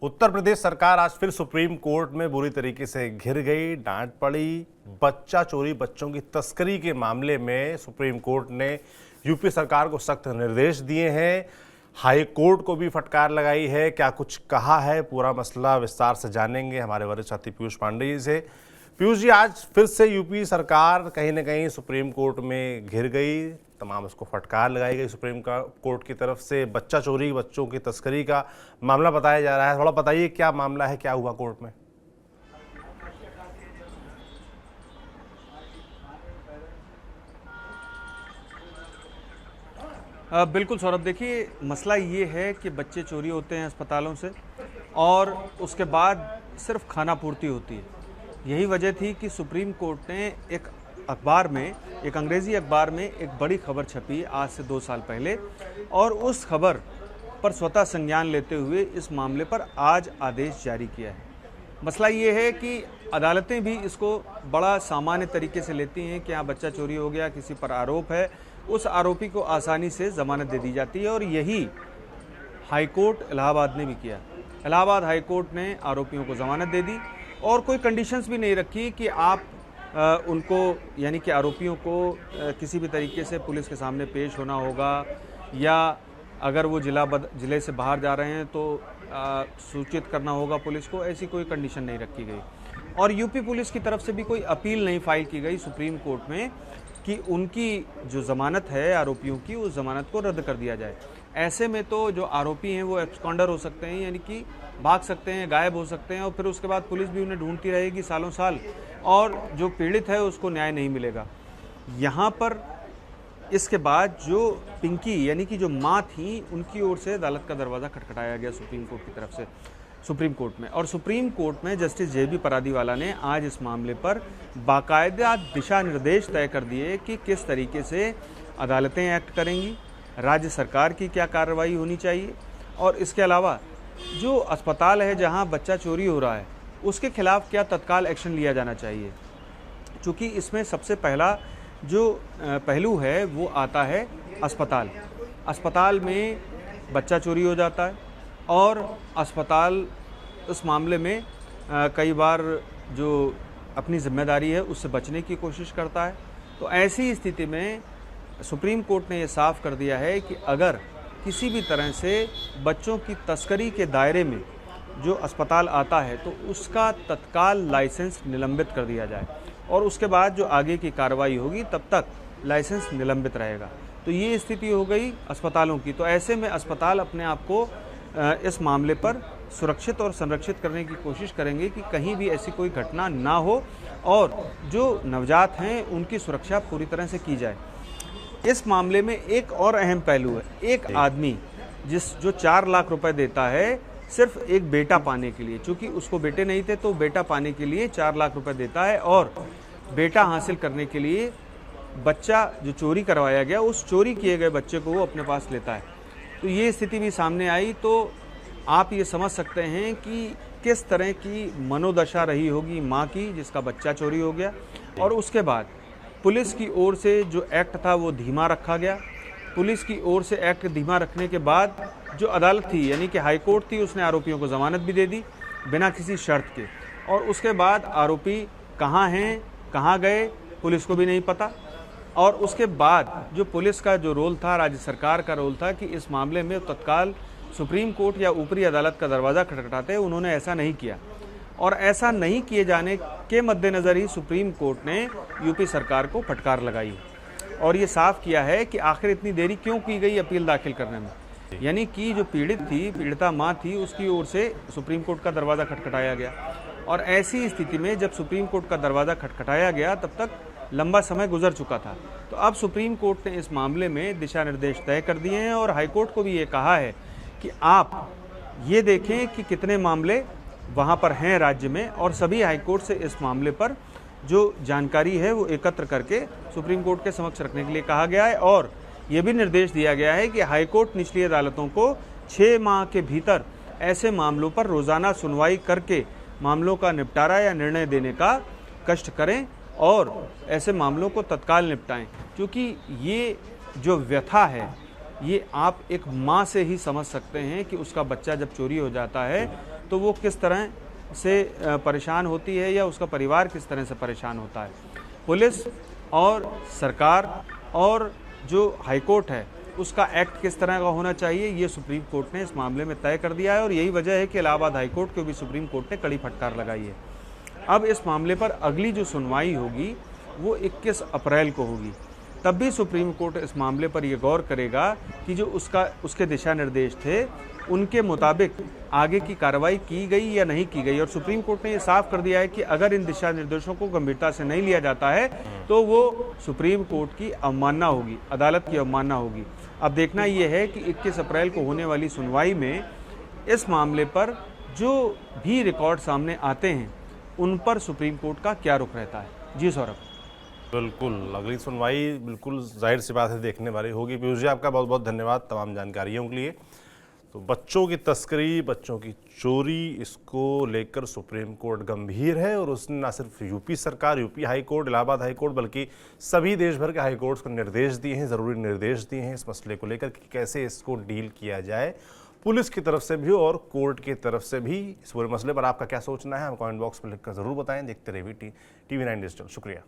उत्तर प्रदेश सरकार आज फिर सुप्रीम कोर्ट में बुरी तरीके से घिर गई, डांट पड़ी। बच्चा चोरी, बच्चों की तस्करी के मामले में सुप्रीम कोर्ट ने यूपी सरकार को सख्त निर्देश दिए हैं। हाई कोर्ट को भी फटकार लगाई है। क्या कुछ कहा है, पूरा मसला विस्तार से जानेंगे हमारे वरिष्ठ साथी पीयूष पांडे जी से। पीयूष जी, आज फिर से यूपी सरकार कहीं ना कहीं सुप्रीम कोर्ट में घिर गई, तमाम उसको फटकार लगाई गई सुप्रीम कोर्ट की तरफ से। बच्चा चोरी, बच्चों की तस्करी का मामला बताया जा रहा है। थोड़ा बताइए क्या मामला है, क्या हुआ कोर्ट में? बिल्कुल सौरभ, देखिए मसला ये है कि बच्चे चोरी होते हैं अस्पतालों से और उसके बाद सिर्फ खाना पूर्ति होती है। यही वजह थी कि सुप्रीम कोर्ट ने एक अखबार में, एक अंग्रेज़ी अखबार में एक बड़ी खबर छपी आज से 2 साल पहले, और उस खबर पर स्वतः संज्ञान लेते हुए इस मामले पर आज आदेश जारी किया है। मसला ये है कि अदालतें भी इसको बड़ा सामान्य तरीके से लेती हैं कि हाँ, बच्चा चोरी हो गया, किसी पर आरोप है, उस आरोपी को आसानी से जमानत दे दी जाती है। और यही हाईकोर्ट इलाहाबाद ने भी किया। इलाहाबाद हाईकोर्ट ने आरोपियों को जमानत दे दी और कोई कंडीशंस भी नहीं रखी कि आप उनको, यानी कि आरोपियों को किसी भी तरीके से पुलिस के सामने पेश होना होगा, या अगर वो जिले से बाहर जा रहे हैं तो सूचित करना होगा पुलिस को। ऐसी कोई कंडीशन नहीं रखी गई। और यूपी पुलिस की तरफ से भी कोई अपील नहीं फाइल की गई सुप्रीम कोर्ट में कि उनकी जो ज़मानत है आरोपियों की, उस ज़मानत को रद्द कर दिया जाए। ऐसे में तो जो आरोपी हैं वो एक्सकॉन्डर हो सकते हैं, यानी कि भाग सकते हैं, गायब हो सकते हैं, और फिर उसके बाद पुलिस भी उन्हें ढूंढती रहेगी सालों साल, और जो पीड़ित है उसको न्याय नहीं मिलेगा। यहाँ पर इसके बाद जो पिंकी, यानी कि जो माँ थी, उनकी ओर से अदालत का दरवाज़ा खटखटाया गया सुप्रीम कोर्ट की तरफ से, सुप्रीम कोर्ट में। और सुप्रीम कोर्ट में जस्टिस जे.बी. परादीवाला ने आज इस मामले पर बाकायदा दिशा निर्देश तय कर दिए कि किस तरीके से अदालतें एक्ट करेंगी, राज्य सरकार की क्या कार्रवाई होनी चाहिए, और इसके अलावा जो अस्पताल है जहां बच्चा चोरी हो रहा है उसके खिलाफ क्या तत्काल एक्शन लिया जाना चाहिए। चूँकि इसमें सबसे पहला जो पहलू है वो आता है अस्पताल। अस्पताल में बच्चा चोरी हो जाता है और अस्पताल उस मामले में कई बार जो अपनी जिम्मेदारी है उससे बचने की कोशिश करता है। तो ऐसी स्थिति में सुप्रीम कोर्ट ने ये साफ कर दिया है कि अगर किसी भी तरह से बच्चों की तस्करी के दायरे में जो अस्पताल आता है तो उसका तत्काल लाइसेंस निलंबित कर दिया जाए, और उसके बाद जो आगे की कार्रवाई होगी तब तक लाइसेंस निलंबित रहेगा। तो ये स्थिति हो गई अस्पतालों की। तो ऐसे में अस्पताल अपने आप को इस मामले पर सुरक्षित और संरक्षित करने की कोशिश करेंगे कि कहीं भी ऐसी कोई घटना ना हो, और जो नवजात हैं उनकी सुरक्षा पूरी तरह से की जाए। इस मामले में एक और अहम पहलू है। एक आदमी जो 4 लाख रुपए देता है सिर्फ एक बेटा पाने के लिए, चूंकि उसको बेटे नहीं थे तो बेटा पाने के लिए 4 लाख रुपए देता है, और बेटा हासिल करने के लिए बच्चा जो चोरी करवाया गया, उस चोरी किए गए बच्चे को वो अपने पास लेता है। तो ये स्थिति भी सामने आई। तो आप ये समझ सकते हैं कि किस तरह की मनोदशा रही होगी माँ की जिसका बच्चा चोरी हो गया। और उसके बाद पुलिस की ओर से जो एक्ट था वो धीमा रखा गया। पुलिस की ओर से एक्ट धीमा रखने के बाद जो अदालत थी, यानी कि हाई कोर्ट थी, उसने आरोपियों को जमानत भी दे दी बिना किसी शर्त के। और उसके बाद आरोपी कहाँ हैं, कहाँ गए, पुलिस को भी नहीं पता। और उसके बाद जो पुलिस का जो रोल था, राज्य सरकार का रोल था कि इस मामले में तत्काल सुप्रीम कोर्ट या ऊपरी अदालत का दरवाज़ा खटखटाते, उन्होंने ऐसा नहीं किया। और ऐसा नहीं किए जाने के मद्देनज़र ही सुप्रीम कोर्ट ने यूपी सरकार को फटकार लगाई और ये साफ किया है कि आखिर इतनी देरी क्यों की गई अपील दाखिल करने में। यानी कि जो पीड़िता माँ थी, उसकी ओर से सुप्रीम कोर्ट का दरवाज़ा खटखटाया गया, और ऐसी स्थिति में जब सुप्रीम कोर्ट का दरवाज़ा खटखटाया गया तब तक लंबा समय गुजर चुका था। तो अब सुप्रीम कोर्ट ने इस मामले में दिशा निर्देश तय कर दिए हैं, और हाईकोर्ट को भी ये कहा है कि आप ये देखें कि कितने मामले वहाँ पर हैं राज्य में, और सभी हाईकोर्ट से इस मामले पर जो जानकारी है वो एकत्र करके सुप्रीम कोर्ट के समक्ष रखने के लिए कहा गया है। और ये भी निर्देश दिया गया है कि हाईकोर्ट निचली अदालतों को 6 माह के भीतर ऐसे मामलों पर रोज़ाना सुनवाई करके मामलों का निपटारा या निर्णय देने का कष्ट करें, और ऐसे मामलों को तत्काल निपटाएं। क्योंकि ये जो व्यथा है ये आप एक माँ से ही समझ सकते हैं कि उसका बच्चा जब चोरी हो जाता है तो वो किस तरह से परेशान होती है या उसका परिवार किस तरह से परेशान होता है। पुलिस और सरकार और जो हाईकोर्ट है उसका एक्ट किस तरह का होना चाहिए, ये सुप्रीम कोर्ट ने इस मामले में तय कर दिया है और यही वजह है कि इलाहाबाद हाईकोर्ट को भी सुप्रीम कोर्ट ने कड़ी फटकार लगाई है। अब इस मामले पर अगली जो सुनवाई होगी वो 21 अप्रैल को होगी। तब भी सुप्रीम कोर्ट इस मामले पर यह गौर करेगा कि जो उसके दिशा निर्देश थे उनके मुताबिक आगे की कार्रवाई की गई या नहीं की गई। और सुप्रीम कोर्ट ने यह साफ कर दिया है कि अगर इन दिशा निर्देशों को गंभीरता से नहीं लिया जाता है तो वो सुप्रीम कोर्ट की अवमानना होगी, अदालत की अवमानना होगी। अब देखना यह है कि 21 अप्रैल को होने वाली सुनवाई में इस मामले पर जो भी रिकॉर्ड सामने आते हैं उन पर सुप्रीम कोर्ट का क्या रुख रहता है। जी सौरभ। बिल्कुल, अगली सुनवाई बिल्कुल जाहिर सी बात है देखने वाली होगी। पीयूष जी, आपका बहुत बहुत धन्यवाद तमाम जानकारियों के लिए। तो बच्चों की तस्करी, बच्चों की चोरी, इसको लेकर सुप्रीम कोर्ट गंभीर है और उसने न सिर्फ यूपी सरकार, UP high court, Allahabad high court, बल्कि सभी देश भर के हाई कोर्ट्स को निर्देश दिए हैं, ज़रूरी निर्देश दिए हैं इस मसले को लेकर कि कैसे इसको डील किया जाए, पुलिस की तरफ से भी और कोर्ट की तरफ से भी। इस पूरे मसले पर आपका क्या सोचना है, हम कमेंट बॉक्स में लिखकर ज़रूर बताएं। देखते रहिए TV9 डिजिटल। शुक्रिया।